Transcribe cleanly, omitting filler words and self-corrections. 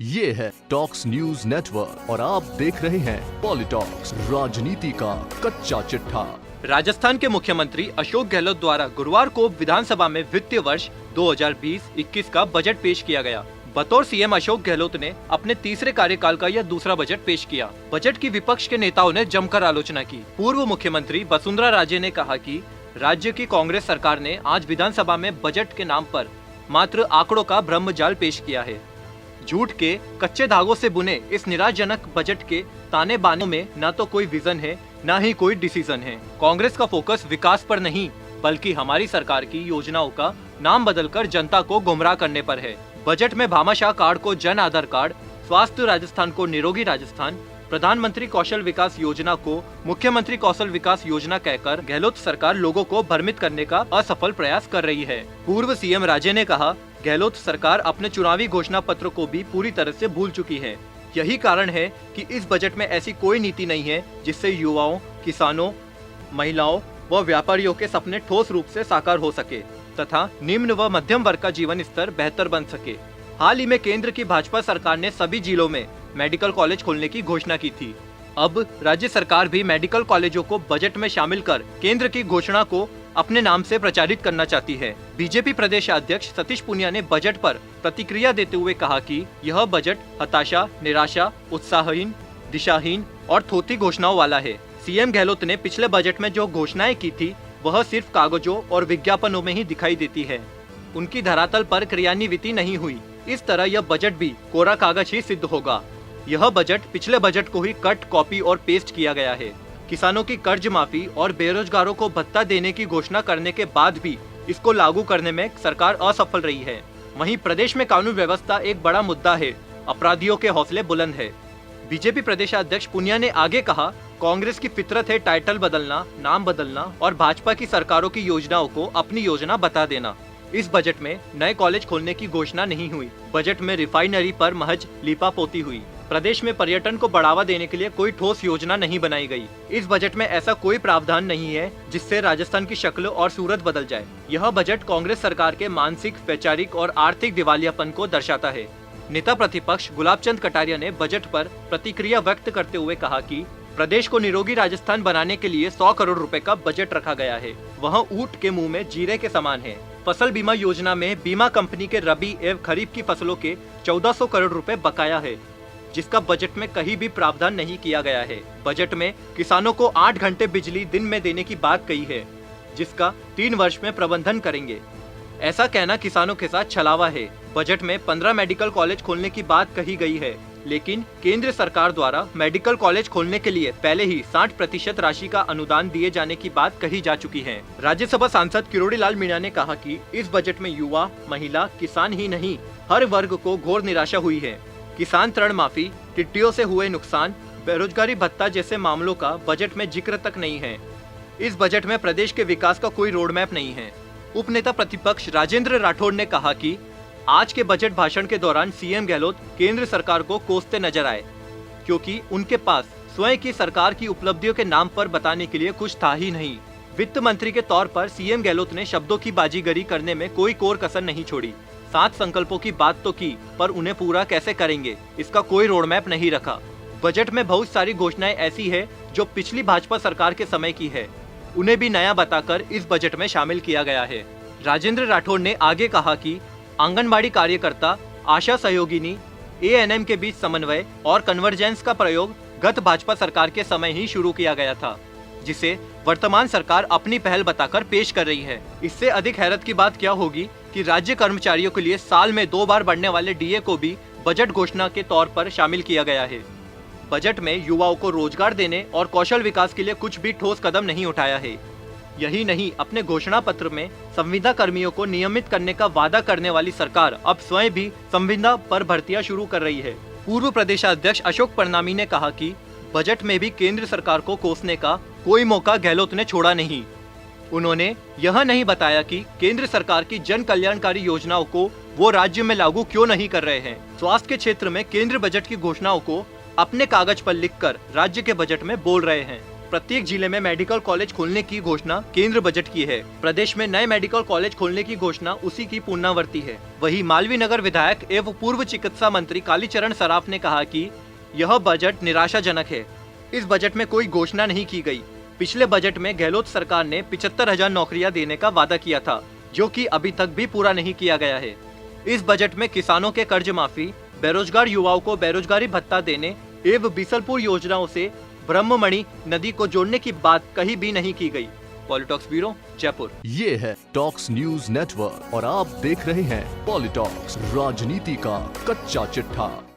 ये है talks news network और आप देख रहे हैं पॉलिटॉक्स, राजनीति का कच्चा चिट्ठा। राजस्थान के मुख्यमंत्री अशोक गहलोत द्वारा गुरुवार को विधानसभा में वित्तीय वर्ष 2020-21 का बजट पेश किया गया। बतौर सीएम अशोक गहलोत ने अपने तीसरे कार्यकाल का यह दूसरा बजट पेश किया। बजट की विपक्ष के नेताओं ने जमकर आलोचना की। पूर्व मुख्यमंत्री वसुंधरा राजे ने कहा कि राज्य की कांग्रेस सरकार ने आज विधानसभा में बजट के नाम पर मात्र आंकड़ों का ब्रह्मजाल पेश किया है। झूठ के कच्चे धागों से बुने इस निराशजनक बजट के ताने बाने में न तो कोई विजन है, न ही कोई डिसीजन है। कांग्रेस का फोकस विकास पर नहीं, बल्कि हमारी सरकार की योजनाओं का नाम बदलकर जनता को गुमराह करने पर है। बजट में भामाशाह कार्ड को जन आधार कार्ड, स्वास्थ्य राजस्थान को निरोगी राजस्थान, प्रधानमंत्री कौशल विकास योजना को मुख्यमंत्री कौशल विकास योजना कहकर गहलोत सरकार लोगों को भ्रमित करने का असफल प्रयास कर रही है। पूर्व सीएम राजे ने कहा, गहलोत सरकार अपने चुनावी घोषणा पत्र को भी पूरी तरह से भूल चुकी है। यही कारण है कि इस बजट में ऐसी कोई नीति नहीं है जिससे युवाओं, किसानों, महिलाओं व व्यापारियों के सपने ठोस रूप से साकार हो सके तथा निम्न व मध्यम वर्ग का जीवन स्तर बेहतर बन सके। हाल ही में केंद्र की भाजपा सरकार ने सभी जिलों में मेडिकल कॉलेज खोलने की घोषणा की थी। अब राज्य सरकार भी मेडिकल कॉलेजों को बजट में शामिल कर केंद्र की घोषणा को अपने नाम से प्रचारित करना चाहती है। बीजेपी प्रदेश अध्यक्ष सतीश पूनिया ने बजट पर प्रतिक्रिया देते हुए कहा कि यह बजट हताशा, निराशा, उत्साहहीन, दिशाहीन और थोथी घोषणाओं वाला है। सीएम गहलोत ने पिछले बजट में जो घोषणाएं की थी वह सिर्फ कागजों और विज्ञापनों में ही दिखाई देती है। उनकी धरातल पर क्रियान्वित नहीं हुई। इस तरह यह बजट भी कोरा कागज ही सिद्ध होगा। यह बजट पिछले बजट को ही कट, कॉपी और पेस्ट किया गया है। किसानों की कर्ज माफी और बेरोजगारों को भत्ता देने की घोषणा करने के बाद भी इसको लागू करने में सरकार असफल रही है। वहीं प्रदेश में कानून व्यवस्था एक बड़ा मुद्दा है। अपराधियों के हौसले बुलंद है। बीजेपी प्रदेश अध्यक्ष पूनिया ने आगे कहा, कांग्रेस की फितरत है टाइटल बदलना, नाम बदलना और भाजपा की सरकारों की योजनाओं को अपनी योजना बता देना। इस बजट में नए कॉलेज खोलने की घोषणा नहीं हुई। बजट में रिफाइनरी पर महज लीपापोती हुई। प्रदेश में पर्यटन को बढ़ावा देने के लिए कोई ठोस योजना नहीं बनाई गई। इस बजट में ऐसा कोई प्रावधान नहीं है जिससे राजस्थान की शक्ल और सूरत बदल जाए। यह बजट कांग्रेस सरकार के मानसिक, वैचारिक और आर्थिक दिवालियापन को दर्शाता है। नेता प्रतिपक्ष गुलाब चंद कटारिया ने बजट पर प्रतिक्रिया व्यक्त करते हुए कहा कि प्रदेश को निरोगी राजस्थान बनाने के लिए 100 करोड़ रुपए का बजट रखा गया है। वह ऊंट के मुंह में जीरे के समान है। फसल बीमा योजना में बीमा कंपनी के रबी एवं खरीफ की फसलों के 1400 करोड़ रुपए बकाया है, जिसका बजट में कहीं भी प्रावधान नहीं किया गया है। बजट में किसानों को 8 घंटे बिजली दिन में देने की बात कही है, जिसका 3 वर्ष में प्रबंधन करेंगे। ऐसा कहना किसानों के साथ छलावा है। बजट में 15 मेडिकल कॉलेज खोलने की बात कही गई है, लेकिन केंद्र सरकार द्वारा मेडिकल कॉलेज खोलने के लिए पहले ही 60% राशि का अनुदान दिए जाने की बात कही जा चुकी है। राज्यसभा सांसद किरोड़ी लाल मीणा ने कहा कि इस बजट में युवा, महिला, किसान ही नहीं, हर वर्ग को घोर निराशा हुई है। किसान ऋण माफी, टिड्डियों से हुए नुकसान, बेरोजगारी भत्ता जैसे मामलों का बजट में जिक्र तक नहीं है। इस बजट में प्रदेश के विकास का कोई रोड मैप नहीं है। उपनेता प्रतिपक्ष राजेंद्र राठौड़ ने कहा कि आज के बजट भाषण के दौरान सीएम गहलोत केंद्र सरकार को कोसते नजर आए, क्योंकि उनके पास स्वयं की सरकार की उपलब्धियों के नाम पर बताने के लिए कुछ था ही नहीं। वित्त मंत्री के तौर पर सीएम गहलोत ने शब्दों की बाजीगरी करने में कोई कोर कसर नहीं छोड़ी। 7 संकल्पों की बात तो की, पर उन्हें पूरा कैसे करेंगे इसका कोई रोड मैप नहीं रखा। बजट में बहुत सारी घोषणाएं ऐसी है जो पिछली भाजपा सरकार के समय की है, उन्हें भी नया बताकर इस बजट में शामिल किया गया है। राजेंद्र राठौड़ ने आगे कहा कि आंगनबाड़ी कार्यकर्ता, आशा सहयोगिनी, एएनएम के बीच समन्वय और कन्वर्जेंस का प्रयोग गत भाजपा सरकार के समय ही शुरू किया गया था, जिसे वर्तमान सरकार अपनी पहल बताकर पेश कर रही है। इससे अधिक हैरत की बात क्या होगी कि राज्य कर्मचारियों के लिए साल में 2 बार बढ़ने वाले डीए को भी बजट घोषणा के तौर पर शामिल किया गया है। बजट में युवाओं को रोजगार देने और कौशल विकास के लिए कुछ भी ठोस कदम नहीं उठाया है। यही नहीं, अपने घोषणा पत्र में संविदा कर्मियों को नियमित करने का वादा करने वाली सरकार अब स्वयं भी संविदा पर भर्तियां शुरू कर रही है। पूर्व प्रदेशाध्यक्ष अशोक परनामी ने कहा कि बजट में भी केंद्र सरकार को कोसने का कोई मौका गहलोत ने छोड़ा नहीं। उन्होंने यह नहीं बताया कि केंद्र सरकार की जन कल्याणकारी योजनाओं को वो राज्य में लागू क्यों नहीं कर रहे हैं। स्वास्थ्य के क्षेत्र में केंद्र बजट की घोषणाओं को अपने कागज पर लिखकर राज्य के बजट में बोल रहे हैं। प्रत्येक जिले में मेडिकल कॉलेज खोलने की घोषणा केंद्र बजट की है। प्रदेश में नए मेडिकल कॉलेज खोलने की घोषणा उसी की पुनरावृत्ति है। वहीं मालवीय नगर विधायक एवं पूर्व चिकित्सा मंत्री कालीचरण सराफ ने कहा कि यह बजट निराशाजनक है। इस बजट में कोई घोषणा नहीं की गई। पिछले बजट में गहलोत सरकार ने 75,000 नौकरियां देने का वादा किया था, जो कि अभी तक भी पूरा नहीं किया गया है। इस बजट में किसानों के कर्ज माफी, बेरोजगार युवाओं को बेरोजगारी भत्ता देने एवं बीसलपुर योजनाओं से ब्रह्ममणि नदी को जोड़ने की बात कहीं भी नहीं की गई। पॉलिटॉक्स ब्यूरो, जयपुर। ये है टॉक्स न्यूज नेटवर्क और आप देख रहे हैं पॉलिटॉक्स, राजनीति का कच्चा चिट्ठा।